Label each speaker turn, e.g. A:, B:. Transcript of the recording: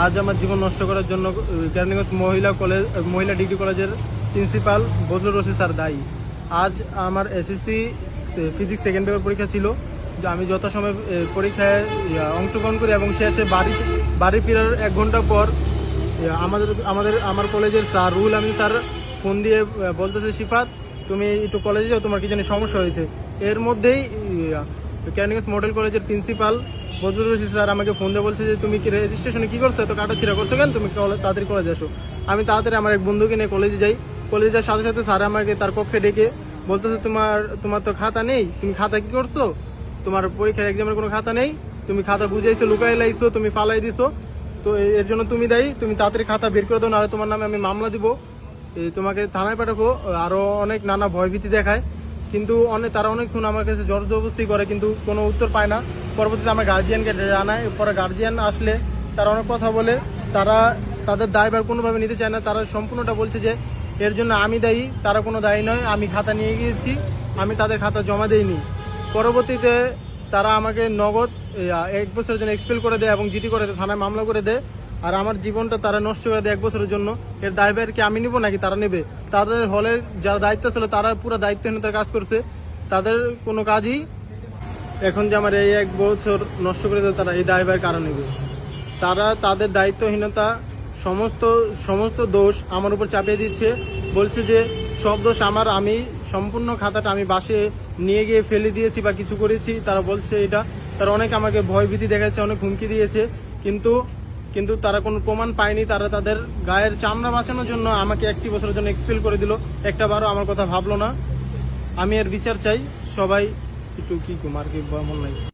A: আজ আমার জীবন নষ্ট করার জন্য কেরানীগঞ্জ মহিলা ডিগ্রি কলেজের প্রিন্সিপাল বদলুর রশিদ স্যার দায়ী। আজ আমার এসএসসি ফিজিক্স সেকেন্ড পেপার পরীক্ষা ছিল, আমি যথাসময়ে পরীক্ষায় অংশগ্রহণ করি এবং শেষে বাড়ি ফেরার 1 ঘন্টা পর আমার কলেজের sir Ruhul Amin sir phone দিয়ে বলতেছে, শিফাত তুমি একটু কলেজে যাও, তোমার কি জানি সমস্যা হয়েছে। এর মধ্যেই কেরানীগঞ্জ মডেল কলেজের প্রিন্সিপাল বদলুর রশিদ স্যার আমাকে ফোন দিয়ে বলছে যে তুমি কি রেজিস্ট্রেশনে কি করছো, এত কাটাছিড়া করছো কেন, তুমি তাড়াতাড়ি কলেজে আসো। আমি তাড়াতাড়ি আমার এক বন্ধুকে নিয়ে কলেজে যাই। কলেজে যাওয়ার সাথে সাথে স্যার আমাকে তার কক্ষে ডেকে বলতেছে, তোমার তো খাতা নেই, তুমি খাতা কি করছো, তোমার পরীক্ষার এক্সামের কোনো খাতা নেই, তুমি খাতা বুঝাইছো, লুকাই লাইছো, তুমি ফালাই দিছো, তো এর জন্য তুমি দায়ী, তুমি তাড়াতাড়ি খাতা বের করে দাও, নাহলে তোমার নামে আমি মামলা দিব, তোমাকে থানায় পাঠাবো। আরো অনেক নানা ভয়ভীতি দেখায়, কিন্তু তারা অনেকক্ষণ আমার কাছে জোর জবরদস্তি করে, কিন্তু কোনো উত্তর পায় না। পরবর্তীতে আমার গার্জিয়ানকে জানায়, পরে গার্জিয়ান আসলে তারা অনেক কথা বলে, তারা তাদের দায়ভার কোনোভাবে নিতে চায় না। তারা সম্পূর্ণটা বলছে যে এর জন্য আমি দায়ী, তারা কোনো দায়ী নয়, আমি খাতা নিয়ে গিয়েছি, আমি তাদের খাতা জমা দেইনি। পরবর্তীতে তারা আমাকে নগদ 1 বছরের জন্য এক্সপেল করে দেয় এবং জিটি করে দেয়, থানায় মামলা করে দেয়। আর আমার জীবনটা তারা নষ্ট করে দেয় 1 বছরের জন্য। এর দায়ভার কি আমি নিব নাকি তারা নেবে? তাদের হলের যারা দায়িত্ব ছিল তারা পুরো দায়িত্বহীনতার কাজ করছে, তাদের কোনো কাজই এখন যে আমার এই 1 বছর নষ্ট করে দেয়, তারা এই দায়ভার কারণ নেবে। তারা তাদের দায়িত্বহীনতা সমস্ত দোষ আমার উপর চাপিয়ে দিচ্ছে, বলছে যে সব দোষ আমার, আমি সম্পূর্ণ খাতাটা আমি বাসে নিয়ে গিয়ে ফেলে দিয়েছি বা কিছু করেছি, তারা বলছে এটা। তারা অনেক আমাকে ভয়ভীতি দেখাচ্ছে, অনেক হুমকি দিয়েছে, কিন্তু তারা কোনো প্রমাণ পায়নি। তারা তাদের গায়ের চামড়া বাঁচানোর জন্য আমাকে 1 বছরের জন্য এক্সপেল করে দিল, একটাবারও আমার কথা ভাবলো না। আমি এর বিচার চাই। সবাই একটু কি কুমার কি মন নাই।